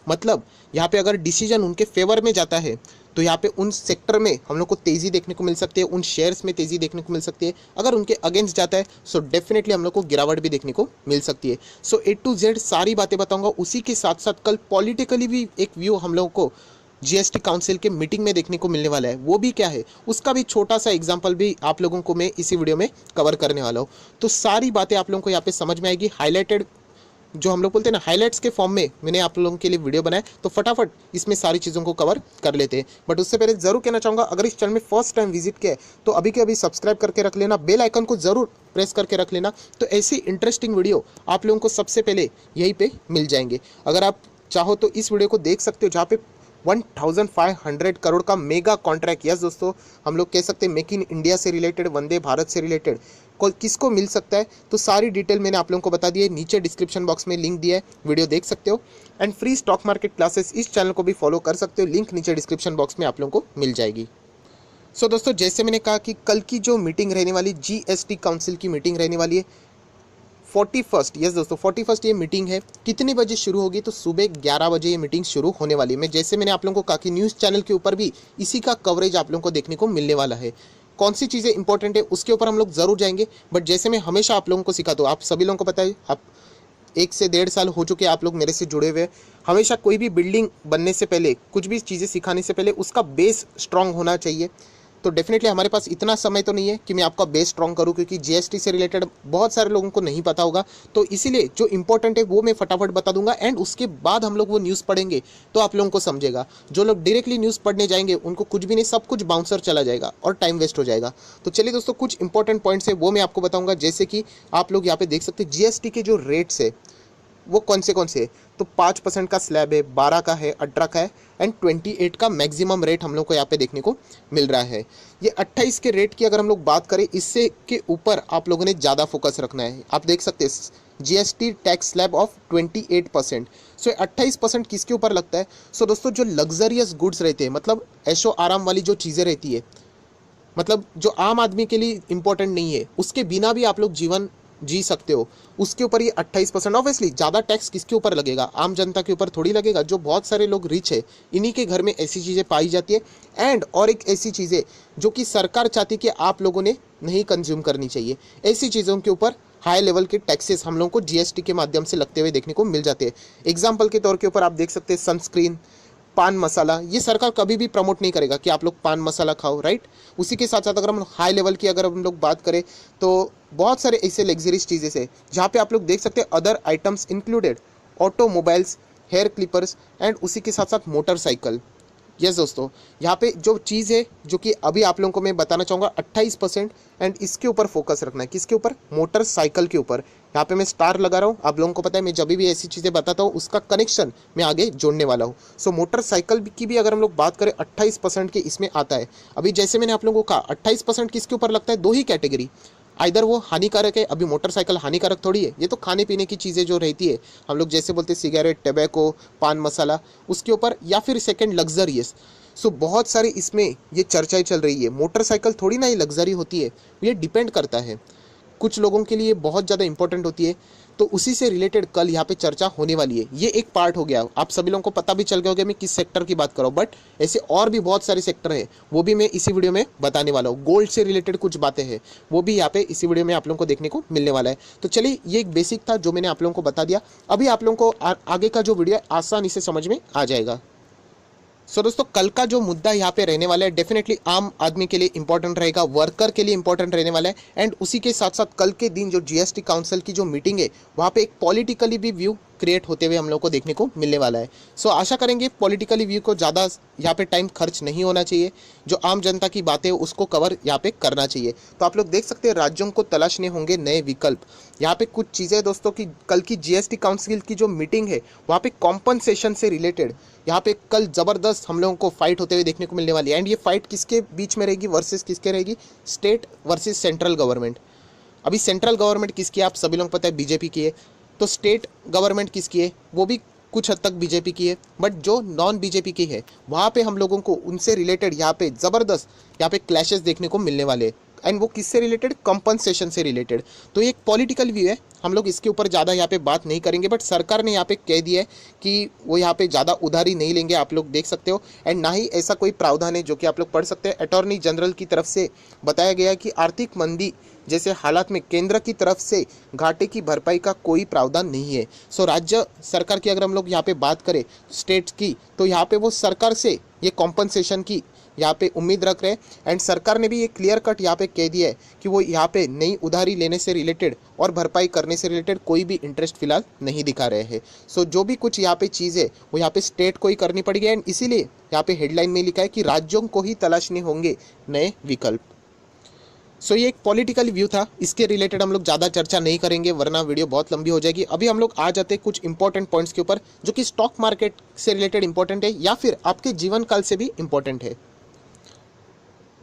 मतलब यहाँ पे अगर डिसीजन उनके फेवर में जाता है तो यहाँ पे उन सेक्टर में हम लोग को तेज़ी देखने को मिल सकती है, उन शेयर्स में तेज़ी देखने को मिल सकती है। अगर उनके अगेंस्ट जाता है सो डेफिनेटली हम लोग को गिरावट भी देखने को मिल सकती है। सो ए टू जेड सारी बातें बताऊंगा। उसी के साथ साथ कल पॉलिटिकली भी एक व्यू हम लोगों को जीएसटी काउंसिल के मीटिंग में देखने को मिलने वाला है। वो भी क्या है उसका भी छोटा सा एग्जांपल भी आप लोगों को मैं इसी वीडियो में कवर करने वाला हूँ। तो सारी बातें आप लोगों को यहाँ पे समझ में आएगी। हाईलाइटेड जो हम लोग बोलते हैं ना, हाइलाइट्स के फॉर्म में मैंने आप लोगों के लिए वीडियो बनाया, तो फटाफट इसमें सारी चीज़ों को कवर कर लेते हैं। बट उससे पहले जरूर कहना चाहूँगा, अगर इस चैनल में फर्स्ट टाइम विजिट किया है तो अभी के अभी सब्सक्राइब करके रख लेना, बेल आइकन को जरूर प्रेस करके रख लेना। तो ऐसी इंटरेस्टिंग वीडियो आप लोगों को सबसे पहले यहीं पे मिल जाएंगे। अगर आप चाहो तो इस वीडियो को देख सकते हो जहाँ पे 1500 करोड़ का मेगा कॉन्ट्रैक्ट, यस दोस्तों हम लोग कह सकते हैं मेक इन इंडिया से रिलेटेड, वंदे भारत से रिलेटेड किसको मिल सकता है, तो सारी डिटेल मैंने आप लोगों को बता दी है। नीचे डिस्क्रिप्शन बॉक्स में लिंक दिया है, वीडियो देख सकते हो। And free stock market classes इस चैनल को भी फॉलो कर सकते हो, लिंक नीचे डिस्क्रिप्शन बॉक्स में आप लोगों को मिल जाएगी। सो दोस्तों जैसे मैंने कहा कि कल की जो मीटिंग रहने वाली, जीएसटी काउंसिल की मीटिंग रहने वाली है 41st, यस दोस्तों 41st ये मीटिंग है। कितने बजे शुरू होगी, तो सुबह 11 बजे ये मीटिंग शुरू होने वाली है। मैं जैसे मैंने आप लोगों को कहा कि न्यूज़ चैनल के ऊपर भी इसी का कवरेज आप लोगों को देखने को मिलने वाला है। कौन सी चीज़ें इंपॉर्टेंट है उसके ऊपर हम लोग जरूर जाएंगे। बट जैसे मैं हमेशा आप लोगों को सिखाता हूँ, आप सभी लोगों को पता है, आप 1 से 1.5 साल हो चुके हैं आप लोग मेरे से जुड़े हुए। हमेशा कोई भी बिल्डिंग बनने से पहले, कुछ भी चीज़ें सिखाने से पहले उसका बेस स्ट्रांग होना चाहिए। तो डेफिनेटली हमारे पास इतना समय तो नहीं है कि मैं आपका बेस स्ट्रॉन्ग करूं, क्योंकि जीएसटी से रिलेटेड बहुत सारे लोगों को नहीं पता होगा। तो इसीलिए जो इंपॉर्टेंट है वो मैं फटाफट बता दूंगा, एंड उसके बाद हम लोग वो न्यूज़ पढ़ेंगे तो आप लोगों को समझेगा। जो लोग डायरेक्टली न्यूज़ पढ़ने जाएंगे उनको कुछ भी नहीं, सब कुछ बाउंसर चला जाएगा और टाइम वेस्ट हो जाएगा। तो चलिए दोस्तों, कुछ इंपॉर्टेंट पॉइंट्स है वो मैं आपको बताऊंगा। जैसे कि आप लोग यहाँ पे देख सकते हैं जीएसटी के जो रेट्स है वो कौन से है। तो 5% का स्लैब है, 12 का है, 18 का है, एंड 28 का मैक्सिमम रेट हम लोग को यहाँ पे देखने को मिल रहा है। ये 28 के रेट की अगर हम लोग बात करें, इससे के ऊपर आप लोगों ने ज़्यादा फोकस रखना है। आप देख सकते हैं जीएसटी टैक्स स्लैब ऑफ 28%। सो 28% किसके ऊपर लगता है। सो दोस्तों जो लग्जरियस गुड्स रहते हैं, मतलब ऐशो आराम वाली जो चीज़ें रहती है, मतलब जो आम आदमी के लिए इंपॉर्टेंट नहीं है, उसके बिना भी आप लोग जीवन जी सकते हो, उसके ऊपर ये 28%। ऑब्वियसली ज़्यादा टैक्स किसके ऊपर लगेगा, आम जनता के ऊपर थोड़ी लगेगा। जो बहुत सारे लोग रिच है, इन्हीं के घर में ऐसी चीज़ें पाई जाती है। एंड और एक ऐसी चीज़ें जो कि सरकार चाहती है कि आप लोगों ने नहीं कंज्यूम करनी चाहिए, ऐसी चीज़ों के ऊपर हाई लेवल के टैक्सेस हम लोगों को जीएसटी के माध्यम से लगते हुए देखने को मिल जाते हैं। एग्जाम्पल के तौर के ऊपर आप देख सकते हैं सनस्क्रीन, पान मसाला, ये सरकार कभी भी प्रमोट नहीं करेगा कि आप लोग पान मसाला खाओ, राइट। उसी के साथ साथ अगर हम हाई लेवल की अगर हम लोग बात करें तो बहुत सारे ऐसे लग्जरीज चीज़ें से जहाँ पे आप लोग देख सकते हैं other items included automobiles, hair clippers, and उसी के साथ साथ मोटरसाइकिल। यस दोस्तों, यहाँ पे जो चीज़ है जो कि अभी आप लोगों को मैं बताना चाहूँगा 28%, एंड इसके ऊपर फोकस रखना है। किसके ऊपर, मोटरसाइकिल के ऊपर। यहाँ पे मैं स्टार लगा रहा हूँ, आप लोगों को पता है मैं जब भी ऐसी चीज़ें बताता हूँ उसका कनेक्शन मैं आगे जोड़ने वाला हूँ। सो मोटरसाइकिल की भी अगर हम लोग बात करें 28% के इसमें आता है। अभी जैसे मैंने आप लोगों को कहा 28% किसके ऊपर लगता है, दो ही कैटेगरी, आइदर वो हानिकारक है, अभी मोटरसाइकिल हानिकारक थोड़ी है, ये तो खाने पीने की चीज़ें जो रहती है हम लोग जैसे बोलते हैं सिगरेट, टबैको, पान मसाला, उसके ऊपर, या फिर सेकंड लग्जरियस। सो बहुत सारी इसमें ये चर्चाएं चल रही है। मोटरसाइकिल थोड़ी ना ये लग्जरी होती है, ये डिपेंड करता है, कुछ लोगों के लिए बहुत ज़्यादा इंपॉर्टेंट होती है। तो उसी से रिलेटेड कल यहाँ पे चर्चा होने वाली है। ये एक पार्ट हो गया, आप सभी लोगों को पता भी चल गया होगा मैं किस सेक्टर की बात कर रहा हूँ। बट ऐसे और भी बहुत सारे सेक्टर हैं, वो भी मैं इसी वीडियो में बताने वाला हूँ। गोल्ड से रिलेटेड कुछ बातें हैं, वो भी यहाँ पे इसी वीडियो में आप लोगों को देखने को मिलने वाला है। तो चलिए, ये एक बेसिक था जो मैंने आप लोगों को बता दिया। अभी आप लोगों को आगे का जो वीडियो है आसानी से समझ में आ जाएगा। सो दोस्तों, कल का जो मुद्दा यहाँ पे रहने वाला है डेफिनेटली आम आदमी के लिए इंपॉर्टेंट रहेगा, वर्कर के लिए इंपॉर्टेंट रहने वाला है। एंड उसी के साथ साथ कल के दिन जो जीएसटी काउंसिल की जो मीटिंग है वहाँ पे एक पॉलिटिकली भी व्यू क्रिएट होते हुए हम लोग को देखने को मिलने वाला है। सो आशा करेंगे पॉलिटिकली व्यू को ज़्यादा यहाँ पे टाइम खर्च नहीं होना चाहिए, जो आम जनता की बातें उसको कवर यहाँ पे करना चाहिए। तो आप लोग देख सकते हैं राज्यों को तलाशने होंगे नए विकल्प। यहाँ पे कुछ चीज़ें दोस्तों की कल की जीएसटी काउंसिल की जो मीटिंग है वहाँ पे कॉम्पनसेशन से रिलेटेड यहाँ पे कल ज़बरदस्त हम लोगों को फाइट होते हुए देखने को मिलने वाली है। एंड ये फाइट किसके बीच में रहेगी, वर्सेस किसके रहेगी, स्टेट वर्सेस सेंट्रल गवर्नमेंट। अभी सेंट्रल गवर्नमेंट किसकी है, आप सभी लोगों को पता है बीजेपी की है। तो स्टेट गवर्नमेंट किसकी है, वो भी कुछ हद तक बीजेपी की है। बट जो नॉन बीजेपी की है वहाँ पे हम लोगों को उनसे रिलेटेड यहाँ पे ज़बरदस्त यहाँ पे क्लैशेस देखने को मिलने वाले हैं। एंड वो किससे रिलेटेड, कंपनसेशन से रिलेटेड। तो ये एक पॉलिटिकल व्यू है, हम लोग इसके ऊपर ज़्यादा यहाँ पे बात नहीं करेंगे, बट सरकार ने यहाँ पे कह दिया है कि वो यहाँ पे ज़्यादा उधारी नहीं लेंगे, आप लोग देख सकते हो। एंड ना ही ऐसा कोई प्रावधान है जो कि आप लोग पढ़ सकते हैं। अटॉर्नी जनरल की तरफ से बताया गया है कि आर्थिक मंदी जैसे हालात में केंद्र की तरफ से घाटे की भरपाई का कोई प्रावधान नहीं है। सो राज्य सरकार की अगर हम लोग यहाँ पे बात करें स्टेट्स की, तो यहाँ पे वो सरकार से ये कॉम्पनसेशन की यहाँ पे उम्मीद रख रहे हैं। एंड सरकार ने भी ये क्लियर कट यहाँ पे कह दिया है कि वो यहाँ पे नई उधारी लेने से रिलेटेड और भरपाई करने से रिलेटेड कोई भी इंटरेस्ट फिलहाल नहीं दिखा रहे हैं। सो जो भी कुछ यहाँ पे चीज़ है वो यहाँ पे स्टेट को ही करनी पड़ेगी। एंड इसीलिए यहाँ पे हेडलाइन में लिखा है कि राज्यों को ही तलाशने होंगे नए विकल्प। सो ये एक पॉलिटिकल व्यू था, इसके रिलेटेड हम लोग ज़्यादा चर्चा नहीं करेंगे वरना वीडियो बहुत लंबी हो जाएगी। अभी हम लोग आ जाते हैं कुछ इंपॉर्टेंट पॉइंट्स के ऊपर जो कि स्टॉक मार्केट से रिलेटेड इंपॉर्टेंट है या फिर आपके जीवन काल से भी इंपॉर्टेंट है।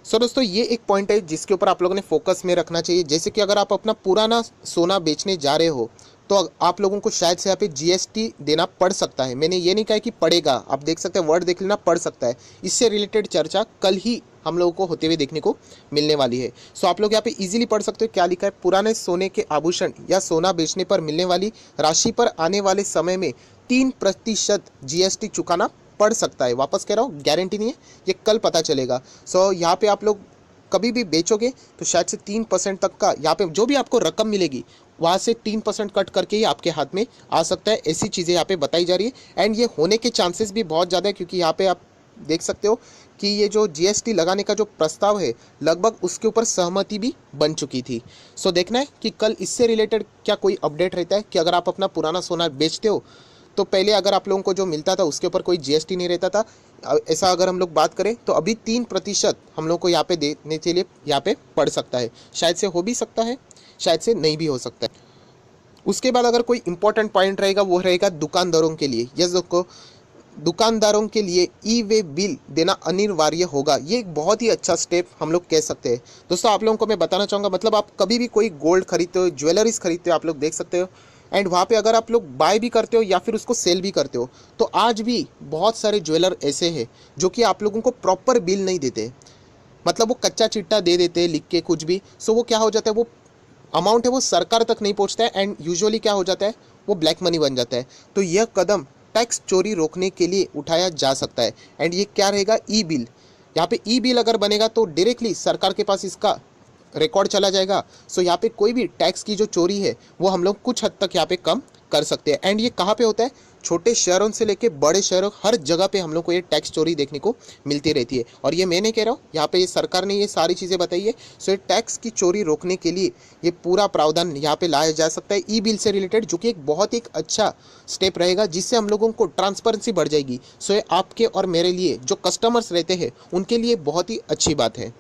सो दोस्तों ये एक पॉइंट है जिसके ऊपर आप लोगों ने फोकस में रखना चाहिए। जैसे कि अगर आप अपना पुराना सोना बेचने जा रहे हो तो आप लोगों को शायद से यहाँ पे जीएसटी देना पड़ सकता है। मैंने ये नहीं कहा कि पड़ेगा, आप देख सकते हैं वर्ड देख लेना, पड़ सकता है। इससे रिलेटेड चर्चा कल ही हम लोगों को होते हुए देखने को मिलने वाली है। सो आप लोग यहाँ पे इजीली पढ़ सकते हो क्या लिखा है, पुराने सोने के आभूषण या सोना बेचने पर मिलने वाली राशि पर आने वाले समय में 3% जीएसटी चुकाना पड़ सकता है। वापस कह रहा हूँ, गारंटी नहीं है, ये कल पता चलेगा। सो यहाँ पे आप लोग कभी भी बेचोगे तो शायद से 3% तक का यहाँ पे जो भी आपको रकम मिलेगी वहाँ से 3% कट करके ही आपके हाथ में आ सकता है। ऐसी चीज़ें यहाँ पे बताई जा रही है एंड ये होने के चांसेस भी बहुत ज़्यादा है, क्योंकि यहाँ पे आप देख सकते हो कि ये जो जीएसटी लगाने का जो प्रस्ताव है लगभग उसके ऊपर सहमति भी बन चुकी थी। सो देखना है कि कल इससे रिलेटेड क्या कोई अपडेट रहता है कि अगर आप अपना पुराना सोना बेचते हो तो पहले अगर आप लोगों को जो मिलता था उसके ऊपर कोई जीएसटी नहीं रहता था। ऐसा अगर हम लोग बात करें तो अभी 3% हम लोग को यहाँ पे देने के लिए यहाँ पे पड़ सकता है। शायद से हो भी सकता है, शायद से नहीं भी हो सकता है। उसके बाद अगर कोई इंपॉर्टेंट पॉइंट रहेगा वो रहेगा दुकानदारों के लिए। यस दोस्तों, दुकानदारों के लिए ई वे बिल देना अनिवार्य होगा। ये एक बहुत ही अच्छा स्टेप हम लोग कह सकते हैं। दोस्तों आप लोगों को मैं बताना चाहूँगा, मतलब आप कभी भी कोई गोल्ड खरीदते हो, ज्वेलरीज खरीदते हो, आप लोग देख सकते हो एंड वहाँ पे अगर आप लोग बाय भी करते हो या फिर उसको सेल भी करते हो तो आज भी बहुत सारे ज्वेलर ऐसे हैं जो कि आप लोगों को प्रॉपर बिल नहीं देते। मतलब वो कच्चा चिट्टा दे देते हैं लिख के कुछ भी। सो वो क्या हो जाता है, वो अमाउंट है वो सरकार तक नहीं पहुंचता है एंड यूजुअली क्या हो जाता है वो ब्लैक मनी बन जाता है। तो यह कदम टैक्स चोरी रोकने के लिए उठाया जा सकता है। एंड ये क्या रहेगा, ई बिल। यहाँ पे ई बिल अगर बनेगा तो डायरेक्टली सरकार के पास इसका रिकॉर्ड चला जाएगा। सो यहाँ पे कोई भी टैक्स की जो चोरी है वो हम लोग कुछ हद तक यहाँ पे कम कर सकते हैं। एंड ये कहाँ पे होता है, छोटे शहरों से लेके बड़े शहरों, हर जगह पे हम लोग को ये टैक्स चोरी देखने को मिलती रहती है। और ये मैं नहीं कह रहा हूँ, यहाँ पे ये सरकार ने ये सारी चीज़ें बताई है। सो ये टैक्स की चोरी रोकने के लिए ये पूरा प्रावधान यहाँ पे लाया जा सकता है ई बिल से रिलेटेड, जो कि एक बहुत ही अच्छा स्टेप रहेगा जिससे हम लोगों को ट्रांसपेरेंसी बढ़ जाएगी। सो ये आपके और मेरे लिए जो कस्टमर्स रहते हैं उनके लिए बहुत ही अच्छी बात है।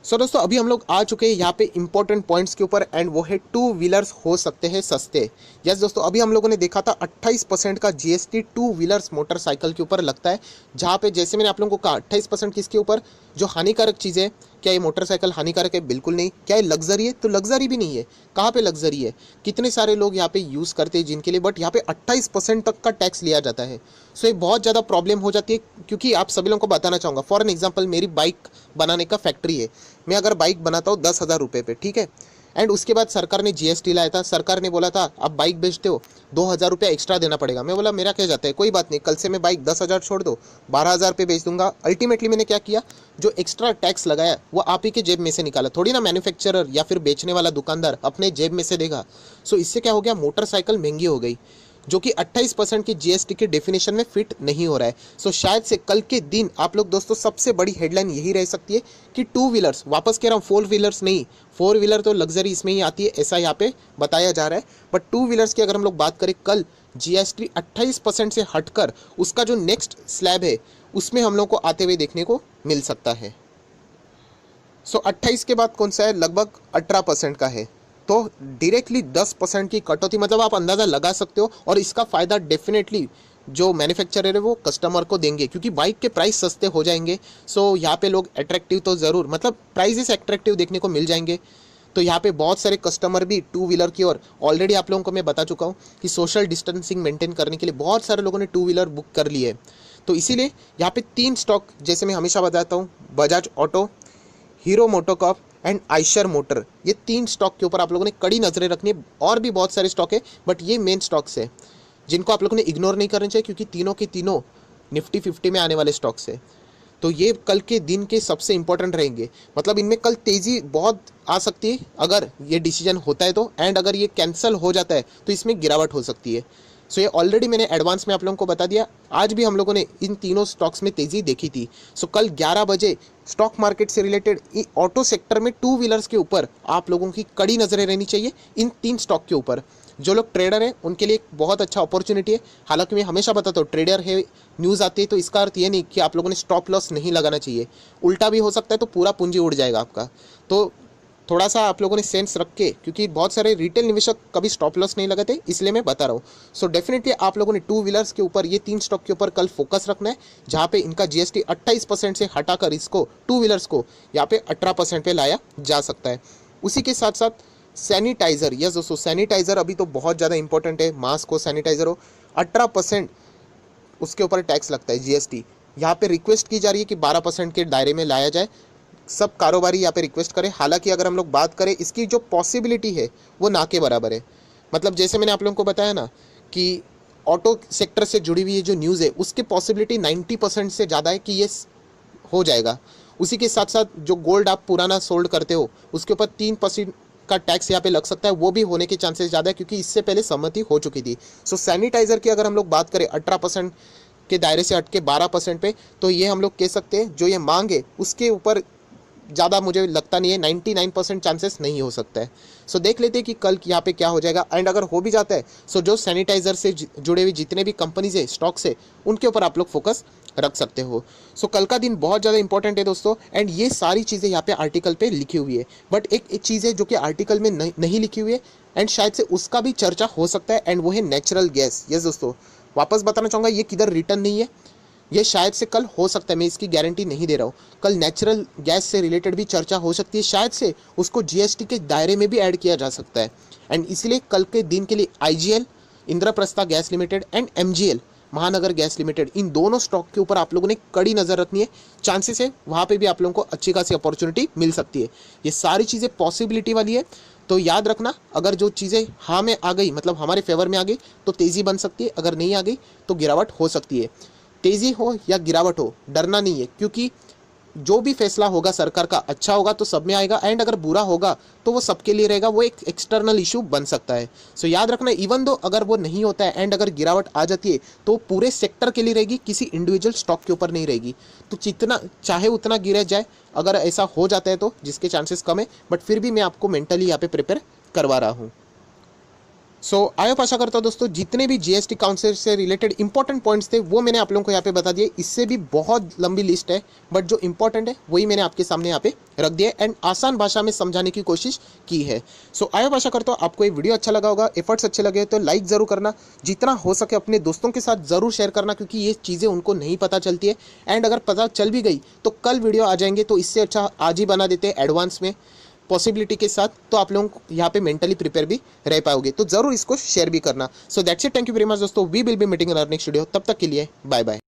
सो दोस्तों अभी हम लोग आ चुके हैं यहाँ पे इंपॉर्टेंट पॉइंट्स के ऊपर एंड वो है टू व्हीलर्स हो सकते हैं सस्ते। यस दोस्तों, अभी हम लोगों ने देखा था 28% का जीएसटी टू व्हीलर्स मोटरसाइकिल के ऊपर लगता है, जहाँ पे जैसे मैंने आप लोगों को कहा 28% किसके ऊपर, जो हानिकारक चीज़ें। क्या ये मोटरसाइकिल हानिकारक है? बिल्कुल नहीं। क्या ये लग्जरी है? तो लग्जरी भी नहीं है। कहाँ पे लग्जरी है? कितने सारे लोग यहाँ पे यूज़ करते हैं जिनके लिए, बट यहाँ पे 28% तक का टैक्स लिया जाता है। सो ये बहुत ज़्यादा प्रॉब्लम हो जाती है, क्योंकि आप सभी लोगों को बताना चाहूँगा, फॉर एन एग्जाम्पल मेरी बाइक बनाने का फैक्ट्री है। मैं अगर बाइक बनाता हूँ 10,000 रुपये पे, ठीक है, एंड उसके बाद सरकार ने जीएसटी लाया था। सरकार ने बोला था आप बाइक बेचते हो 2,000 रुपया एक्स्ट्रा देना पड़ेगा। मैं बोला मेरा क्या जाता है, कोई बात नहीं, कल से मैं बाइक 10,000 छोड़ दो 12,000 पे बेच दूंगा। अल्टीमेटली मैंने क्या किया, जो एक्स्ट्रा टैक्स लगाया वो आप ही के जेब में से निकाला, थोड़ी ना मैन्युफैक्चरर या फिर बेचने वाला दुकानदार अपने जेब में से देगा। सो इससे क्या हो गया, मोटरसाइकिल महंगी हो गई, जो कि 28% की जीएसटी के डेफिनेशन में फिट नहीं हो रहा है। सो शायद से कल के दिन आप लोग दोस्तों सबसे बड़ी हेडलाइन यही रह सकती है कि टू व्हीलर्स, वापस कह रहा हूँ फोर व्हीलर्स नहीं, फोर व्हीलर तो लग्जरी इसमें ही आती है ऐसा यहाँ पे बताया जा रहा है, बट टू व्हीलर्स की अगर हम लोग बात करें कल जीएसटी 28% से हटकर उसका जो नेक्स्ट स्लैब है उसमें हम लोग को आते हुए देखने को मिल सकता है। सो 28 के बाद कौन सा है, लगभग 18% का है। तो डायरेक्टली 10% की कटौती, मतलब आप अंदाज़ा लगा सकते हो। और इसका फ़ायदा डेफिनेटली जो मैन्युफैक्चरर है वो कस्टमर को देंगे, क्योंकि बाइक के प्राइस सस्ते हो जाएंगे। सो यहाँ पे लोग अट्रैक्टिव तो ज़रूर, मतलब प्राइजेस अट्रैक्टिव देखने को मिल जाएंगे। तो यहाँ पे बहुत सारे कस्टमर भी टू व्हीलर की ओर, ऑलरेडी आप लोगों को मैं बता चुका हूँ कि सोशल डिस्टेंसिंग मेंटेन करने के लिए बहुत सारे लोगों ने टू व्हीलर बुक कर लिए है। तो इसीलिए यहाँ पे 3 स्टॉक, जैसे मैं हमेशा बताता हूँ, Bajaj auto, hero MotoCorp and Eicher motor, ये 3 स्टॉक के ऊपर आप लोगों ने कड़ी नज़रें रखनी है। और भी बहुत सारे स्टॉक है बट ये मेन स्टॉक्स है जिनको आप लोगों ने इग्नोर नहीं करना चाहिए, क्योंकि तीनों के तीनों निफ्टी 50 में आने वाले स्टॉक्स है। तो ये कल के दिन के सबसे इंपॉर्टेंट रहेंगे। मतलब इनमें कल तेज़ी बहुत आ सकती है अगर ये डिसीजन होता है तो, एंड अगर ये कैंसिल हो जाता है तो इसमें गिरावट हो सकती है। सो ये ऑलरेडी मैंने एडवांस में आप लोगों को बता दिया। आज भी हम लोगों ने इन तीनों स्टॉक्स में तेज़ी देखी थी। सो कल 11 बजे स्टॉक मार्केट से रिलेटेड ऑटो सेक्टर में 2 व्हीलर्स के ऊपर आप लोगों की कड़ी नज़रें रहनी चाहिए, इन 3 स्टॉक के ऊपर। जो लोग ट्रेडर हैं उनके लिए एक बहुत अच्छा अपॉर्चुनिटी है। हालांकि मैं हमेशा बताता हूँ ट्रेडर है, न्यूज़ आती है तो इसका अर्थ ये नहीं कि आप लोगों ने स्टॉप लॉस नहीं लगाना चाहिए। उल्टा भी हो सकता है, तो पूरा पूंजी उड़ जाएगा आपका। तो थोड़ा सा आप लोगों ने सेंस रख के, क्योंकि बहुत सारे रिटेल निवेशक कभी स्टॉप लॉस नहीं लगाते, इसलिए मैं बता रहा हूँ। सो डेफिनेटली आप लोगों ने 2 व्हीलर्स के ऊपर, ये 3 स्टॉक के ऊपर कल फोकस रखना है, जहाँ पे इनका जीएसटी 28% से हटाकर इसको 2 व्हीलर्स को यहाँ पे 18% पे लाया जा सकता है। उसी के साथ साथ सैनिटाइज़र, यस दोस्तों, सैनिटाइज़र अभी तो बहुत ज़्यादा इंपॉर्टेंट है। मास्क हो, सैनिटाइज़र हो, 18% उसके ऊपर टैक्स लगता है जीएसटी। यहाँ पे रिक्वेस्ट की जा रही है कि 12% के दायरे में लाया जाए। सब कारोबारी यहाँ पे रिक्वेस्ट करें। हालांकि अगर हम लोग बात करें, इसकी जो पॉसिबिलिटी है वो ना के बराबर है। मतलब जैसे मैंने आप लोगों को बताया ना कि ऑटो सेक्टर से जुड़ी हुई ये जो न्यूज़ है उसकी पॉसिबिलिटी 90% से ज़्यादा है कि ये हो जाएगा। उसी के साथ साथ जो गोल्ड आप पुराना सोल्ड करते हो उसके ऊपर 3% का टैक्स यहाँ पे लग सकता है, वो भी होने के चांसेस ज़्यादा है, क्योंकि इससे पहले सहमति हो चुकी थी। सो सैनिटाइज़र की अगर हम लोग बात करें 18% के दायरे से हट के 12% पे, तो ये हम लोग कह सकते हैं जो ये मांग है उसके ऊपर ज़्यादा मुझे लगता नहीं है, 99% चांसेस नहीं हो सकता है। सो देख लेते हैं कि कल यहाँ पे क्या हो जाएगा। एंड अगर हो भी जाता है सो जो सैनिटाइज़र से जुड़े हुए जितने भी कंपनीज है, स्टॉक्स है, उनके ऊपर आप लोग फोकस रख सकते हो। सो कल का दिन बहुत ज़्यादा इंपॉर्टेंट है दोस्तों। एंड ये सारी चीज़ें यहाँ पे आर्टिकल पे लिखी हुई है, बट एक चीज़ है जो कि आर्टिकल में नहीं लिखी हुई है, एंड शायद से उसका भी चर्चा हो सकता है, एंड वो है नेचुरल गैस। यस दोस्तों, वापस बताना चाहूँगा, ये किधर रिटर्न नहीं है, ये शायद से कल हो सकता है, मैं इसकी गारंटी नहीं दे रहा हूँ। कल नेचुरल गैस से रिलेटेड भी चर्चा हो सकती है, शायद से उसको जीएसटी के दायरे में भी ऐड किया जा सकता है। एंड इसलिए कल के दिन के लिए IGL, Indraprastha gas limited and MGL, महानगर गैस लिमिटेड, इन दोनों स्टॉक के ऊपर आप लोगों ने कड़ी नज़र रखनी है। चांसेस है वहाँ पे भी आप लोगों को अच्छी खासी अपॉर्चुनिटी मिल सकती है। ये सारी चीज़ें पॉसिबिलिटी वाली है, तो याद रखना, अगर जो चीज़ें हाँ में आ गई, मतलब हमारे फेवर में आ गई, तो तेज़ी बन सकती है, अगर नहीं आ गई तो गिरावट हो सकती है। तेज़ी हो या गिरावट हो, डरना नहीं है, क्योंकि जो भी फैसला होगा सरकार का अच्छा होगा तो सब में आएगा, एंड अगर बुरा होगा तो वो सबके लिए रहेगा, वो एक एक्सटर्नल इशू बन सकता है। सो याद रखना, इवन दो अगर वो नहीं होता है एंड अगर गिरावट आ जाती है तो पूरे सेक्टर के लिए रहेगी, किसी इंडिविजुअल स्टॉक के ऊपर नहीं रहेगी। तो जितना चाहे उतना गिरा जाए, अगर ऐसा हो जाता है तो, जिसके चांसेस कम है, बट फिर भी मैं आपको मेंटली यहाँ पे प्रिपेयर करवा रहा हूँ। सो आई होप, आशा करता हूँ दोस्तों जितने भी जीएसटी काउंसिल से रिलेटेड इंपॉर्टेंट पॉइंट्स थे वो मैंने आप लोगों को यहाँ पे बता दिए। इससे भी बहुत लंबी लिस्ट है, बट जो इंपॉर्टेंट है वही मैंने आपके सामने यहाँ पे रख दिया एंड आसान भाषा में समझाने की कोशिश की है। सो आई होप, आशा करता हूँ आपको ये वीडियो अच्छा लगा होगा, एफर्ट्स अच्छे लगे तो लाइक ज़रूर करना, जितना हो सके अपने दोस्तों के साथ ज़रूर शेयर करना, क्योंकि ये चीज़ें उनको नहीं पता चलती है। एंड अगर पता चल भी गई तो कल वीडियो आ जाएंगे, तो इससे अच्छा आज ही बना देते हैं एडवांस में पॉसिबिलिटी के साथ, तो आप लोगों को यहाँ पे मेंटली प्रिपेयर भी रह पाओगे। तो जरूर इसको शेयर भी करना। So that's it, thank you very much दोस्तों, we will be meeting in our next video, तब तक के लिए बाय बाय।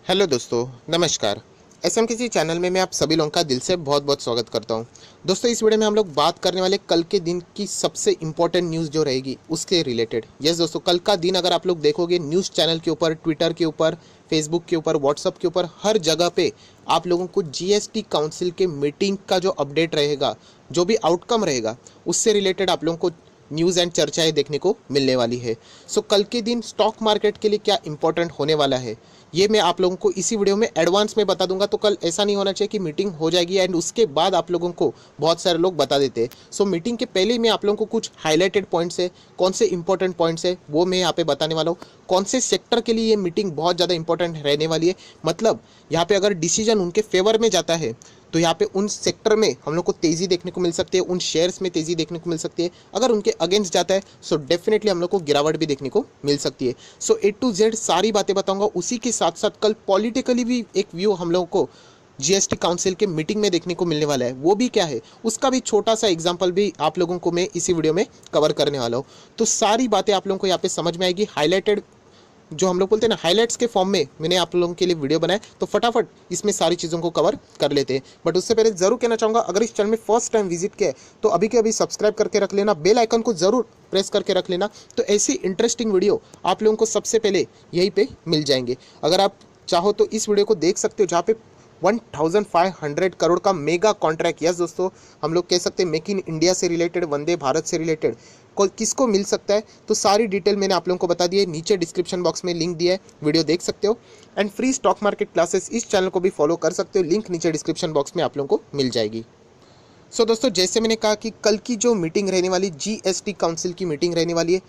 हेलो दोस्तों, नमस्कार। एसएमकेसी चैनल में मैं आप सभी लोगों का दिल से बहुत बहुत स्वागत करता हूं। दोस्तों इस वीडियो में हम लोग बात करने वाले कल के दिन की सबसे इंपॉर्टेंट न्यूज़ जो रहेगी उसके रिलेटेड। यस दोस्तों, कल का दिन अगर आप लोग देखोगे न्यूज़ चैनल के ऊपर, ट्विटर के ऊपर, फेसबुक के ऊपर, व्हाट्सअप के ऊपर, हर जगह पे आप लोगों को जीएसटी काउंसिल के मीटिंग का जो अपडेट रहेगा, जो भी आउटकम रहेगा, उससे रिलेटेड आप लोगों को न्यूज़ एंड चर्चाएं देखने को मिलने वाली है। सो कल के दिन स्टॉक मार्केट के लिए क्या इंपॉर्टेंट होने वाला है ये मैं आप लोगों को इसी वीडियो में एडवांस में बता दूंगा। तो कल ऐसा नहीं होना चाहिए कि मीटिंग हो जाएगी एंड उसके बाद आप लोगों को बहुत सारे लोग बता देते हैं। सो मीटिंग के पहले ही मैं आप लोगों को कुछ हाईलाइटेड पॉइंट्स है, कौन से इंपॉर्टेंट पॉइंट्स है वो मैं यहाँ पे बताने वाला हूँ। कौन से सेक्टर के लिए ये मीटिंग बहुत ज़्यादा इंपॉर्टेंट रहने वाली है, मतलब यहाँ पे अगर डिसीजन उनके फेवर में जाता है तो यहाँ पे उन सेक्टर में हम लोग को तेज़ी देखने को मिल सकती है, उन शेयर्स में तेज़ी देखने को मिल सकती है। अगर उनके अगेंस्ट जाता है सो डेफिनेटली हम लोग को गिरावट भी देखने को मिल सकती है। सो ए टू जेड सारी बातें बताऊंगा। उसी के साथ साथ कल पॉलिटिकली भी एक व्यू हम लोगों को जीएसटी काउंसिल के मीटिंग में देखने को मिलने वाला है, वो भी क्या है उसका भी छोटा सा एग्जांपल भी आप लोगों को मैं इसी वीडियो में कवर करने वाला हूँ। तो सारी बातें आप लोगों को यहाँ पे समझ में आएगी, हाईलाइटेड जो हम लोग बोलते हैं ना हाइलाइट्स के फॉर्म में मैंने आप लोगों के लिए वीडियो बनाया, तो फटाफट इसमें सारी चीज़ों को कवर कर लेते हैं। बट उससे पहले ज़रूर कहना चाहूँगा, अगर इस चैनल में फर्स्ट टाइम विजिट किया है तो अभी के अभी सब्सक्राइब करके रख लेना, बेल आइकन को ज़रूर प्रेस करके रख लेना, तो ऐसी इंटरेस्टिंग वीडियो आप लोगों को सबसे पहले यहीं पे मिल जाएंगे। अगर आप चाहो तो इस वीडियो को देख सकते हो, जहाँ पे 1500 करोड़ का मेगा कॉन्ट्रैक्ट, यस दोस्तों, हम लोग कह सकते हैं मेक इन इंडिया से रिलेटेड, वंदे भारत से रिलेटेड किसको मिल सकता है, तो सारी डिटेल मैंने आप लोगों को बता दी है। नीचे डिस्क्रिप्शन बॉक्स में लिंक दिया है, वीडियो देख सकते हो। And free stock market classes इस चैनल को भी फॉलो कर सकते हो, लिंक नीचे डिस्क्रिप्शन बॉक्स में आप लोगों को मिल जाएगी। सो दोस्तों, जैसे मैंने कहा कि कल की जो मीटिंग रहने वाली, जीएसटी काउंसिल की मीटिंग रहने वाली है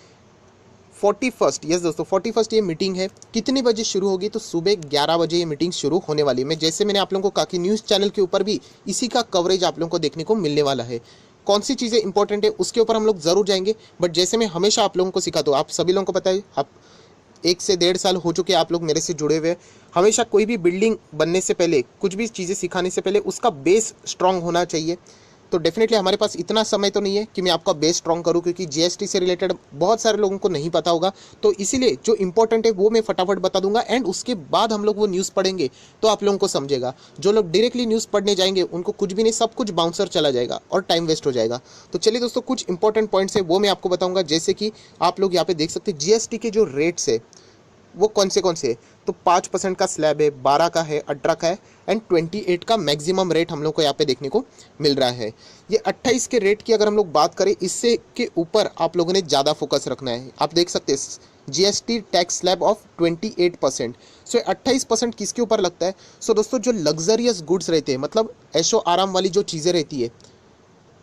41st, यस दोस्तों 41st ये मीटिंग है। कितने बजे शुरू होगी, तो सुबह 11 बजे ये मीटिंग शुरू होने वाली है। मैं जैसे मैंने आप लोगों को कहा कि न्यूज़ चैनल के ऊपर भी इसी का कवरेज आप लोगों को देखने को मिलने वाला है। कौन सी चीज़ें इंपॉर्टेंट है उसके ऊपर हम लोग ज़रूर जाएंगे। बट जैसे मैं हमेशा आप लोगों को सिखाता हूँ, आप सभी लोगों को पता है, आप 1 से 1.5 साल हो चुके हैं आप लोग मेरे से जुड़े हुए हैं। हमेशा कोई भी बिल्डिंग बनने से पहले, कुछ भी चीज़ें सिखाने से पहले उसका बेस स्ट्रांग होना चाहिए। तो डेफिनेटली हमारे पास इतना समय तो नहीं है कि मैं आपका बेस स्ट्रॉन्ग करूं, क्योंकि जीएसटी से रिलेटेड बहुत सारे लोगों को नहीं पता होगा। तो इसीलिए जो इंपॉर्टेंट है वो मैं फटाफट बता दूंगा, एंड उसके बाद हम लोग वो न्यूज़ पढ़ेंगे तो आप लोगों को समझेगा। जो लोग डायरेक्टली न्यूज़ पढ़ने जाएंगे उनको कुछ भी नहीं, सब कुछ बाउंसर चला जाएगा और टाइम वेस्ट हो जाएगा। तो चलिए दोस्तों, कुछ इंपॉर्टेंट पॉइंट्स है वो मैं आपको बताऊँगा। जैसे कि आप लोग यहाँ पे देख सकते हैं जीएसटी के जो रेट्स है वो कौन से तो 5% का स्लैब है, 12 का है, 18 का है, एंड 28 का मैक्सिमम रेट हम लोग को यहाँ पे देखने को मिल रहा है। ये 28 के रेट की अगर हम लोग बात करें, इससे के ऊपर आप लोगों ने ज़्यादा फोकस रखना है। आप देख सकते हैं जीएसटी टैक्स स्लैब ऑफ 28%। सो 28% किसके ऊपर लगता है? सो दोस्तों, जो लग्जरियस गुड्स रहते हैं, मतलब ऐशो आराम वाली जो चीज़ें रहती है,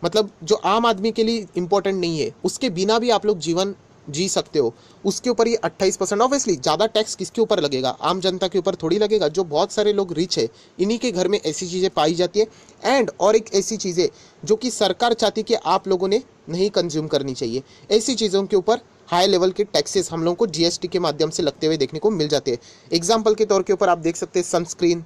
मतलब जो आम आदमी के लिए इंपॉर्टेंट नहीं है, उसके बिना भी आप लोग जीवन जी सकते हो, उसके ऊपर ये 28%। ऑब्वियसली ज़्यादा टैक्स किसके ऊपर लगेगा? आम जनता के ऊपर थोड़ी लगेगा। जो बहुत सारे लोग रिच है, इन्हीं के घर में ऐसी चीज़ें पाई जाती है। एंड और एक ऐसी चीज़ें जो कि सरकार चाहती है कि आप लोगों ने नहीं कंज्यूम करनी चाहिए, ऐसी चीज़ों के ऊपर हाई लेवल के टैक्सेस हम लोगों को जीएसटी के माध्यम से लगते हुए देखने को मिल जाते हैं। एग्जाम्पल के तौर के ऊपर आप देख सकते हैं सनस्क्रीन,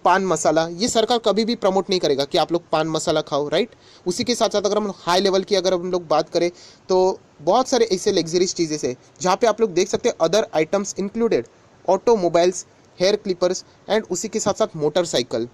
पान मसाला, ये सरकार कभी भी प्रमोट नहीं करेगा कि आप लोग पान मसाला खाओ, राइट। उसी के साथ साथ अगर हम हाई लेवल की अगर हम लोग बात करें तो बहुत सारे ऐसे लग्जरीज चीज़ें हैं जहाँ पे आप लोग देख सकते हैं other items included automobiles, hair clippers, and उसी के साथ साथ मोटरसाइकिल।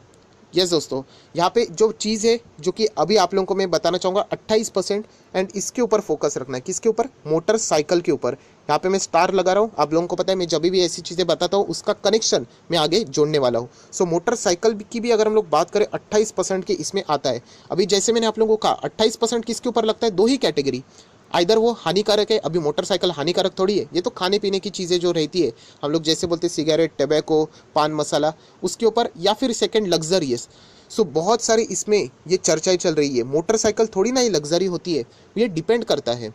यस दोस्तों, यहाँ पे जो चीज़ है जो कि अभी आप लोगों को मैं बताना चाहूँगा 28%, एंड इसके ऊपर फोकस रखना है। किसके ऊपर? मोटरसाइकिल के ऊपर। यहाँ पे मैं स्टार लगा रहा हूँ, आप लोगों को पता है मैं जब भी ऐसी चीज़ें बताता हूँ उसका कनेक्शन मैं आगे जोड़ने वाला हूँ। सो मोटरसाइकिल की भी अगर हम लोग बात करें 28% के इसमें आता है। अभी जैसे मैंने आप लोगों को कहा 28% किसके ऊपर लगता है? दो ही कैटेगरी, आइदर वो हानिकारक है। अभी मोटरसाइकिल हानिकारक थोड़ी है, ये तो खाने पीने की चीज़ें जो रहती है, हम लोग जैसे बोलते हैं सिगरेट, टबैको, पान मसाला, उसके ऊपर, या फिर सेकंड लग्जरियस। सो बहुत सारी इसमें ये चर्चाएं चल रही है। मोटरसाइकिल थोड़ी ना ये लग्जरी होती है, ये डिपेंड करता है,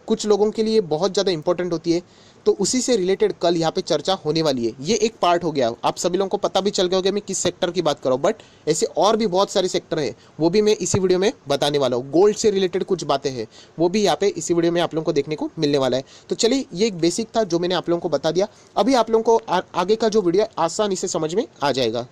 कुछ लोगों के लिए बहुत ज़्यादा इंपॉर्टेंट होती है। तो उसी से रिलेटेड कल यहाँ पे चर्चा होने वाली है। ये एक पार्ट हो गया, आप सभी लोगों को पता भी चल गया होगा मैं किस सेक्टर की बात कर रहा हूँ। बट ऐसे और भी बहुत सारे सेक्टर हैं, वो भी मैं इसी वीडियो में बताने वाला हूँ। गोल्ड से रिलेटेड कुछ बातें हैं, वो भी यहाँ पे इसी वीडियो में आप लोगों को देखने को मिलने वाला है। तो चलिए, ये एक बेसिक था जो मैंने आप लोगों को बता दिया। अभी आप लोगों को आगे का जो वीडियो है आसानी से समझ में आ जाएगा।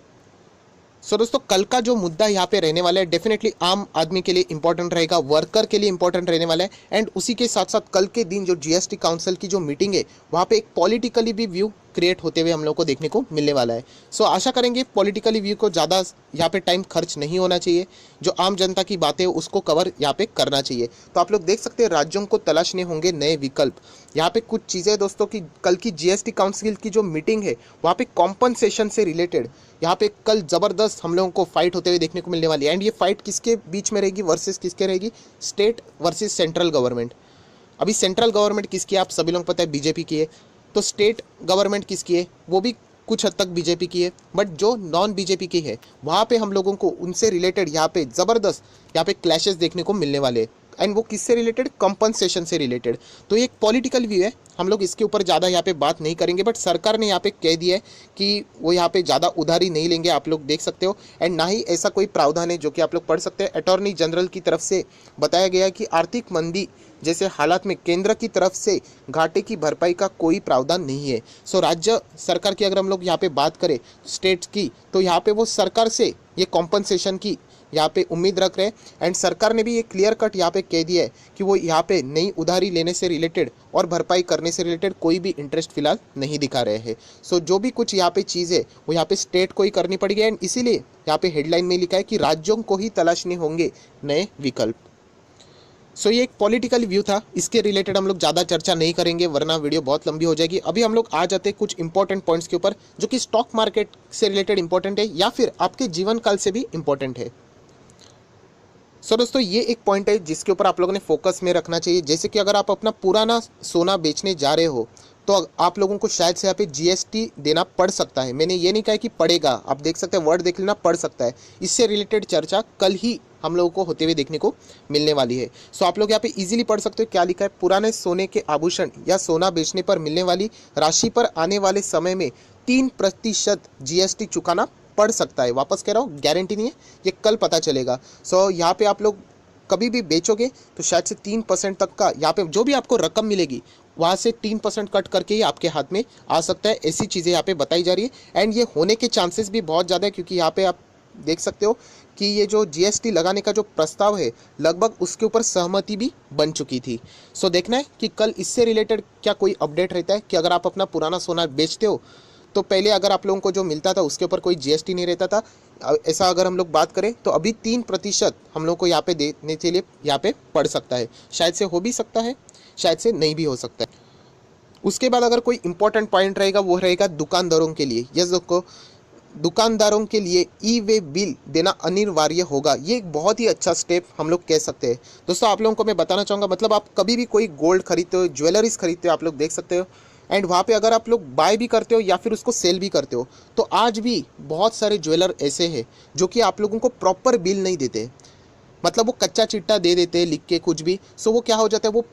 सो दोस्तों, कल का जो मुद्दा यहाँ पे रहने वाला है डेफिनेटली आम आदमी के लिए इंपॉर्टेंट रहेगा, वर्कर के लिए इंपॉर्टेंट रहने वाला है। एंड उसी के साथ साथ कल के दिन जो जीएसटी काउंसिल की जो मीटिंग है, वहाँ पे एक पॉलिटिकली भी व्यू क्रिएट होते हुए हम लोग को देखने को मिलने वाला है। सो आशा करेंगे पॉलिटिकली व्यू को ज़्यादा यहाँ पे टाइम खर्च नहीं होना चाहिए, जो आम जनता की बातें है उसको कवर यहाँ पे करना चाहिए। तो आप लोग देख सकते हैं राज्यों को तलाशने होंगे नए विकल्प। यहाँ पे कुछ चीज़ें दोस्तों की कल की जीएसटी काउंसिल की जो मीटिंग है वहाँ पे कॉम्पनसेशन से रिलेटेड यहाँ पे कल ज़बरदस्त हम लोगों को फाइट होते हुए देखने को मिलने वाली है। एंड ये फाइट किसके बीच में रहेगी? वर्सेस किसके रहेगी? State versus central government. अभी सेंट्रल गवर्नमेंट किसकी है? आप सभी लोगों को पता है बीजेपी की है। तो स्टेट गवर्नमेंट किसकी है? वो भी कुछ हद तक बीजेपी की है। बट जो नॉन बीजेपी की है वहाँ पे हम लोगों को उनसे रिलेटेड यहाँ पे ज़बरदस्त यहाँ पे क्लैशेस देखने को मिलने वाले हैं। एंड वो किससे रिलेटेड? कंपनसेशन से रिलेटेड। तो ये एक पॉलिटिकल व्यू है, हम लोग इसके ऊपर ज़्यादा यहाँ पे बात नहीं करेंगे। बट सरकार ने यहाँ पे कह दिया है कि वो यहाँ पे ज़्यादा उधारी नहीं लेंगे, आप लोग देख सकते हो। एंड ना ही ऐसा कोई प्रावधान है जो कि आप लोग पढ़ सकते हैं। अटॉर्नी जनरल की तरफ से बताया गया है कि आर्थिक मंदी जैसे हालात में केंद्र की तरफ से घाटे की भरपाई का कोई प्रावधान नहीं है। सो राज्य सरकार की अगर हम लोग यहाँ पे बात करें स्टेट्स की, तो यहाँ पे वो सरकार से ये कॉम्पनसेशन की यहाँ पे उम्मीद रख रहे हैं। एंड सरकार ने भी ये क्लियर कट यहाँ पे कह दिया है कि वो यहाँ पे नई उधारी लेने से रिलेटेड और भरपाई करने से रिलेटेड कोई भी इंटरेस्ट फिलहाल नहीं दिखा रहे हैं। सो जो भी कुछ यहाँ पे चीज़ है वो यहाँ पे स्टेट को ही करनी पड़ेगी। एंड इसीलिए यहाँ पे हेडलाइन में लिखा है कि राज्यों को ही तलाशने होंगे नए विकल्प। सो ये एक पॉलिटिकल व्यू था, इसके रिलेटेड हम लोग ज़्यादा चर्चा नहीं करेंगे वरना वीडियो बहुत लंबी हो जाएगी। अभी हम लोग आ जाते हैं कुछ इंपॉर्टेंट पॉइंट्स के ऊपर जो कि स्टॉक मार्केट से रिलेटेड इंपॉर्टेंट है या फिर आपके जीवन काल से भी इंपॉर्टेंट है। सो दोस्तों ये एक पॉइंट है जिसके ऊपर आप लोगों ने फोकस में रखना चाहिए। जैसे कि अगर आप अपना पुराना सोना बेचने जा रहे हो तो आप लोगों को शायद से यहाँ पे जीएसटी देना पड़ सकता है। मैंने ये नहीं कहा कि पड़ेगा, आप देख सकते हैं वर्ड देख लेना, पड़ सकता है। इससे रिलेटेड चर्चा कल ही हम लोगों को होते हुए देखने को मिलने वाली है। सो आप लोग यहाँ पे इजीली पढ़ सकते हो क्या लिखा है। पुराने सोने के आभूषण या सोना बेचने पर मिलने वाली राशि पर आने वाले समय में 3% जीएसटी चुकाना पड़ सकता है। वापस कह रहा हूँ, गारंटी नहीं है, ये कल पता चलेगा। सो यहाँ पे आप लोग कभी भी बेचोगे तो शायद से 3% तक का यहाँ पे जो भी आपको रकम मिलेगी वहाँ से 3% कट करके ही आपके हाथ में आ सकता है। ऐसी चीज़ें यहाँ पे बताई जा रही है एंड ये होने के चांसेस भी बहुत ज़्यादा है, क्योंकि यहाँ पे आप देख सकते हो कि ये जो जीएसटी लगाने का जो प्रस्ताव है लगभग उसके ऊपर सहमति भी बन चुकी थी। सो देखना है कि कल इससे रिलेटेड क्या कोई अपडेट रहता है कि अगर आप अपना पुराना सोना बेचते हो तो पहले अगर आप लोगों को जो मिलता था उसके ऊपर कोई जीएसटी नहीं रहता था। ऐसा अगर हम लोग बात करें तो अभी 3% हम लोग को यहाँ पे देने के लिए यहाँ पे पड़ सकता है। शायद से हो भी सकता है, शायद से नहीं भी हो सकता है। उसके बाद अगर कोई इंपॉर्टेंट पॉइंट रहेगा वो रहेगा दुकानदारों के लिए। यस दोस्तों, दुकानदारों के लिए ई वे बिल देना अनिवार्य होगा। ये एक बहुत ही अच्छा स्टेप हम लोग कह सकते हैं। दोस्तों आप लोगों को मैं बताना चाहूँगा, मतलब आप कभी भी कोई गोल्ड खरीदते हो, ज्वेलरीज खरीदते हो, आप लोग देख सकते हो एंड वहाँ पे अगर आप लोग बाय भी करते हो या फिर उसको सेल भी करते हो तो आज भी बहुत सारे ज्वेलर ऐसे हैं जो कि आप लोगों को प्रॉपर बिल नहीं देते। मतलब वो कच्चा चिट्टा दे देते हैं लिख के कुछ भी। सो वो क्या हो जाता है, वो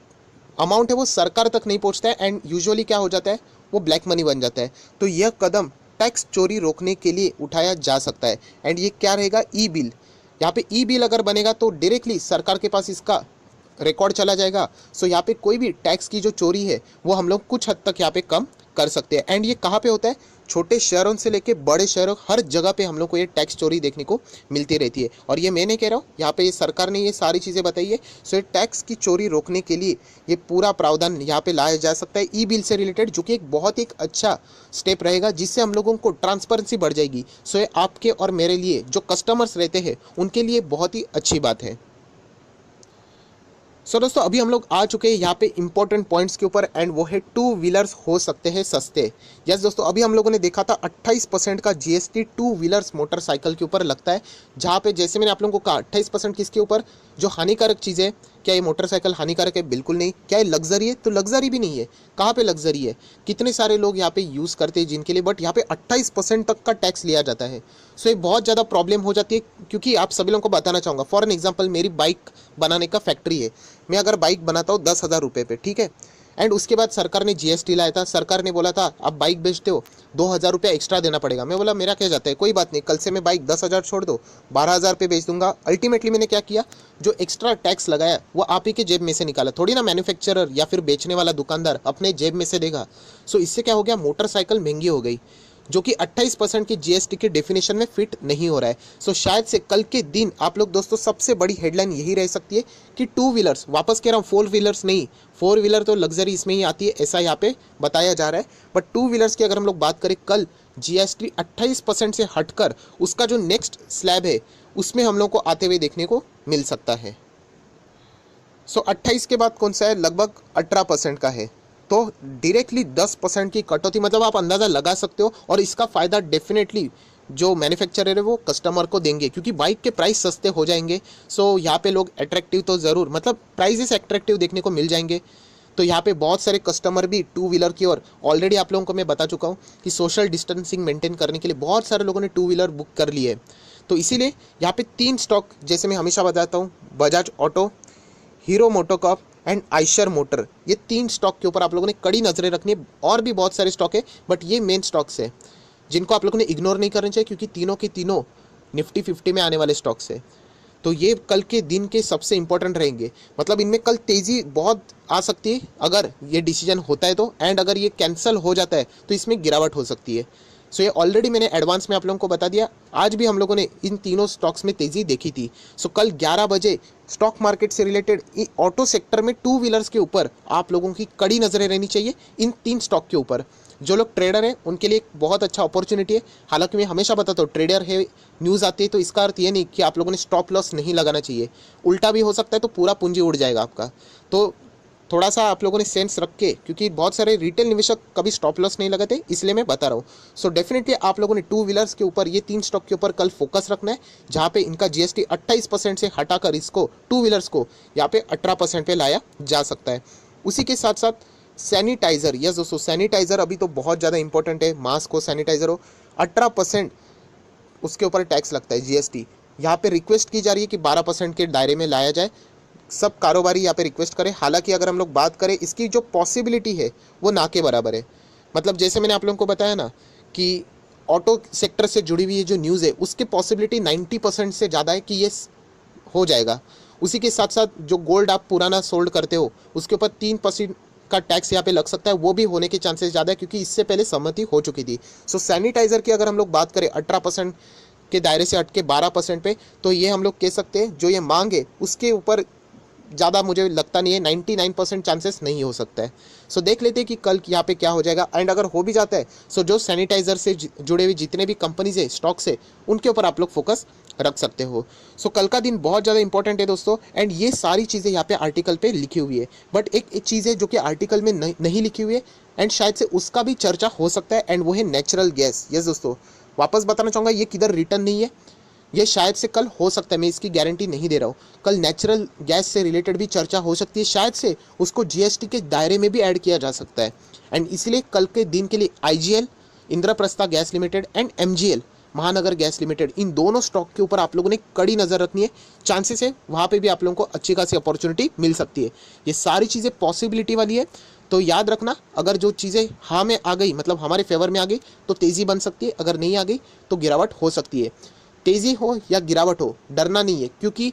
अमाउंट है वो सरकार तक नहीं पहुंचता है एंड यूजुअली क्या हो जाता है वो ब्लैक मनी बन जाता है। तो यह कदम टैक्स चोरी रोकने के लिए उठाया जा सकता है। एंड ये क्या रहेगा, ई बिल। यहाँ पे ई बिल अगर बनेगा तो डायरेक्टली सरकार के पास इसका रिकॉर्ड चला जाएगा। सो यहाँ पे कोई भी टैक्स की जो चोरी है वो हम लोग कुछ हद तक यहाँ पे कम कर सकते हैं। एंड ये कहाँ पे होता है, छोटे शहरों से लेके बड़े शहरों, हर जगह पे हम लोग को ये टैक्स चोरी देखने को मिलती रहती है। और ये मैं नहीं कह रहा हूँ, यहाँ पे ये सरकार ने ये सारी चीज़ें बताई है। सो ये टैक्स की चोरी रोकने के लिए ये पूरा प्रावधान यहाँ पे लाया जा सकता है ई बिल से रिलेटेड, जो कि एक बहुत ही अच्छा स्टेप रहेगा जिससे हम लोगों को ट्रांसपेरेंसी बढ़ जाएगी। सो ये आपके और मेरे लिए जो कस्टमर्स रहते हैं उनके लिए बहुत ही अच्छी बात है। सो दोस्तों अभी हम लोग आ चुके हैं यहाँ पे इंपॉर्टेंट पॉइंट्स के ऊपर एंड वो है 2 व्हीलर्स हो सकते हैं सस्ते। यस दोस्तों, अभी हम लोगों ने देखा था 28% का जीएसटी 2 व्हीलर्स मोटरसाइकिल के ऊपर लगता है, जहाँ पे जैसे मैंने आप लोगों को कहा 28% किसके ऊपर, जो हानिकारक चीज़ें। क्या ये मोटरसाइकिल हानिकारक है? बिल्कुल नहीं। क्या ये लग्जरी है? तो लग्जरी भी नहीं है। कहाँ पे लग्जरी है? कितने सारे लोग यहाँ पे यूज़ करते हैं जिनके लिए, बट यहाँ पे 28% तक का टैक्स लिया जाता है। सो ये बहुत ज़्यादा प्रॉब्लम हो जाती है, क्योंकि आप सभी लोगों को बताना चाहूँगा, फॉर एन एग्जाम्पल मेरी बाइक बनाने का फैक्ट्री है। मैं अगर बाइक बनाता हूँ 10,000 रुपये पे, ठीक है, एंड उसके बाद सरकार ने जीएसटी लाया था। सरकार ने बोला था आप बाइक बेचते हो 2,000 रुपया एक्स्ट्रा देना पड़ेगा। मैं बोला मेरा क्या जाता है, कोई बात नहीं, कल से मैं बाइक 10,000 छोड़ दो 12,000 पे बेच दूंगा। अल्टीमेटली मैंने क्या किया, जो एक्स्ट्रा टैक्स लगाया वो आप ही के जेब में से निकाला, थोड़ी ना मैन्युफैक्चरर या फिर बेचने वाला दुकानदार अपने जेब में से देगा। सो इससे क्या हो गया, मोटरसाइकिल महंगी हो गई, जो कि 28% की जीएसटी के डेफिनेशन में फिट नहीं हो रहा है। सो शायद से कल के दिन आप लोग दोस्तों सबसे बड़ी हेडलाइन यही रह सकती है कि 2 व्हीलर्स, वापस कह रहा हूँ 4 व्हीलर्स नहीं, 4 व्हीलर तो लग्जरी इसमें ही आती है ऐसा यहाँ पे बताया जा रहा है, बट 2 व्हीलर्स की अगर हम लोग बात करें कल जीएसटी 28% से हटकर उसका जो नेक्स्ट स्लैब है उसमें हम लोग को आते हुए देखने को मिल सकता है। सो 28 के बाद कौन सा है, लगभग 18% का है। तो डायरेक्टली 10% की कटौती, मतलब आप अंदाज़ा लगा सकते हो। और इसका फ़ायदा डेफिनेटली जो मैन्युफैक्चरर है वो कस्टमर को देंगे, क्योंकि बाइक के प्राइस सस्ते हो जाएंगे। सो यहाँ पे लोग अट्रैक्टिव तो ज़रूर, मतलब प्राइजेस अट्रैक्टिव देखने को मिल जाएंगे। तो यहाँ पे बहुत सारे कस्टमर भी 2 व्हीलर की ओर, ऑलरेडी आप लोगों को मैं बता चुका हूँ कि सोशल डिस्टेंसिंग मेंटेन करने के लिए बहुत सारे लोगों ने 2 व्हीलर बुक कर लिए है। तो इसीलिए यहाँ पे 3 स्टॉक, जैसे मैं हमेशा बताता हूँ, Bajaj auto, hero MotoCorp and Eicher motor, ये 3 स्टॉक के ऊपर आप लोगों ने कड़ी नजरें रखनी है। और भी बहुत सारे स्टॉक है, बट ये मेन स्टॉक्स है जिनको आप लोगों ने इग्नोर नहीं करना चाहिए, क्योंकि तीनों के तीनों निफ्टी 50 में आने वाले स्टॉक्स है। तो ये कल के दिन के सबसे इंपॉर्टेंट रहेंगे। मतलब इनमें कल तेज़ी बहुत आ सकती है अगर ये डिसीजन होता है तो, एंड अगर ये कैंसिल हो जाता है तो इसमें गिरावट हो सकती है। सो ये ऑलरेडी मैंने एडवांस में आप लोगों को बता दिया। आज भी हम लोगों ने इन तीनों स्टॉक्स में तेज़ी देखी थी। सो कल 11 बजे स्टॉक मार्केट से रिलेटेड ऑटो सेक्टर में टू व्हीलर्स के ऊपर आप लोगों की कड़ी नज़रें रहनी चाहिए, इन 3 स्टॉक के ऊपर। जो लोग ट्रेडर हैं उनके लिए एक बहुत अच्छा अपॉर्चुनिटी है। हालांकि मैं हमेशा बताता हूँ, ट्रेडर है, न्यूज़ आती है तो इसका अर्थ ये नहीं कि आप लोगों ने स्टॉप लॉस नहीं लगाना चाहिए। उल्टा भी हो सकता है, तो पूरा पूंजी उड़ जाएगा आपका। तो थोड़ा सा आप लोगों ने सेंस रख के, क्योंकि बहुत सारे रिटेल निवेशक कभी स्टॉप लॉस नहीं लगाते, इसलिए मैं बता रहा हूँ। सो डेफिनेटली आप लोगों ने टू व्हीलर्स के ऊपर, ये 3 स्टॉक के ऊपर कल फोकस रखना है, जहाँ पे इनका जीएसटी 28% से हटाकर इसको टू व्हीलर्स को यहाँ पे 18% पे लाया जा सकता है। उसी के साथ साथ सैनिटाइज़र, यस दोस्तों, सैनिटाइज़र अभी तो बहुत ज़्यादा इंपॉर्टेंट है। मास्क हो, सैनिटाइज़र हो, 18% उसके ऊपर टैक्स लगता है, जीएसटी। यहाँ पे रिक्वेस्ट की जा रही है कि 12% के दायरे में लाया जाए। सब कारोबारी यहाँ पे रिक्वेस्ट करें। हालांकि अगर हम लोग बात करें, इसकी जो पॉसिबिलिटी है वो ना के बराबर है। मतलब जैसे मैंने आप लोगों को बताया ना कि ऑटो सेक्टर से जुड़ी हुई ये जो न्यूज़ है, उसकी पॉसिबिलिटी 90% से ज़्यादा है कि ये हो जाएगा। उसी के साथ साथ जो गोल्ड आप पुराना सोल्ड करते हो, उसके ऊपर 3% का टैक्स यहाँ पे लग सकता है, वो भी होने के चांसेस ज़्यादा है, क्योंकि इससे पहले सहमति हो चुकी थी। सो सैनिटाइज़र की अगर हम लोग बात करें 18% के दायरे से हट के 12% पे, तो ये हम लोग कह सकते हैं जो ये मांग है उसके ऊपर ज़्यादा मुझे लगता नहीं है, 99% चांसेस नहीं हो सकता है। सो देख लेते हैं कि कल यहाँ पे क्या हो जाएगा। एंड अगर हो भी जाता है, सो जो सैनिटाइज़र से जुड़े हुए जितने भी कंपनीज है, स्टॉक्स है, उनके ऊपर आप लोग फोकस रख सकते हो। सो कल का दिन बहुत ज़्यादा इंपॉर्टेंट है दोस्तों। एंड ये सारी चीज़ें यहाँ पे आर्टिकल पे लिखी हुई है, बट एक चीज़ है जो कि आर्टिकल में नहीं लिखी हुई है, एंड शायद से उसका भी चर्चा हो सकता है, एंड वो है नेचुरल गैस। यस दोस्तों, वापस बताना चाहूँगा, ये किधर रिटर्न नहीं है, ये शायद से कल हो सकता है, मैं इसकी गारंटी नहीं दे रहा हूँ। कल नेचुरल गैस से रिलेटेड भी चर्चा हो सकती है, शायद से उसको जीएसटी के दायरे में भी ऐड किया जा सकता है। एंड इसलिए कल के दिन के लिए IGL, Indraprastha gas limited and MGL, महानगर गैस लिमिटेड, इन दोनों स्टॉक के ऊपर आप लोगों ने कड़ी नज़र रखनी है। चांसेस है वहाँ पे भी आप लोगों को अच्छी खासी अपॉर्चुनिटी मिल सकती है। ये सारी चीज़ें पॉसिबिलिटी वाली है, तो याद रखना, अगर जो चीज़ें हाँ में आ गई, मतलब हमारे फेवर में आ गई, तो तेज़ी बन सकती है। अगर नहीं आ गई तो गिरावट हो सकती है। तेज़ी हो या गिरावट हो, डरना नहीं है, क्योंकि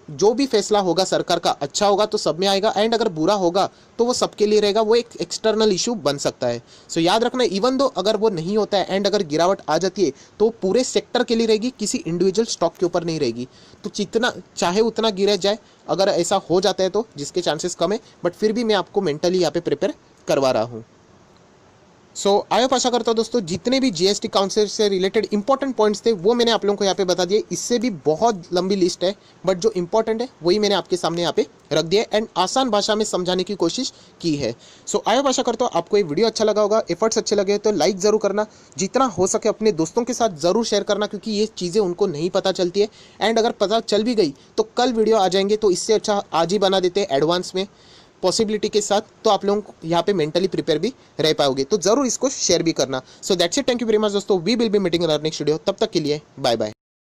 जो भी फैसला होगा सरकार का, अच्छा होगा तो सब में आएगा, एंड अगर बुरा होगा तो वो सबके लिए रहेगा, वो एक एक्सटर्नल इशू बन सकता है। सो याद रखना, इवन दो अगर वो नहीं होता है एंड अगर गिरावट आ जाती है, तो पूरे सेक्टर के लिए रहेगी, किसी इंडिविजुअल स्टॉक के ऊपर नहीं रहेगी। तो जितना चाहे उतना गिरा जाए, अगर ऐसा हो जाता है तो, जिसके चांसेस कम है, बट फिर भी मैं आपको मेंटली यहाँ पे प्रिपेयर करवा रहा हूँ। सो आई होप, आशा करता हूँ दोस्तों, जितने भी जीएसटी काउंसिल से रिलेटेड इंपॉर्टेंट पॉइंट्स थे वो मैंने आप लोगों को यहाँ पे बता दिए। इससे भी बहुत लंबी लिस्ट है, बट जो इंपॉर्टेंट है वही मैंने आपके सामने यहाँ पे रख दिया एंड आसान भाषा में समझाने की कोशिश की है। सो आई होप, आशा करता हूँ आपको ये वीडियो अच्छा लगा होगा। एफर्ट्स अच्छे लगे तो लाइक ज़रूर करना, जितना हो सके अपने दोस्तों के साथ ज़रूर शेयर करना, क्योंकि ये चीज़ें उनको नहीं पता चलती है। एंड अगर पता चल भी गई तो कल वीडियो आ जाएंगे, तो इससे अच्छा आज ही बना देते हैं एडवांस में पॉसिबिलिटी के साथ, तो आप लोगों को यहाँ पे मेंटली प्रिपेयर भी रह पाओगे। तो जरूर इसको शेयर भी करना। So that's it, thank you very much दोस्तों, we will be meeting in our next video. तब तक के लिए बाय बाय।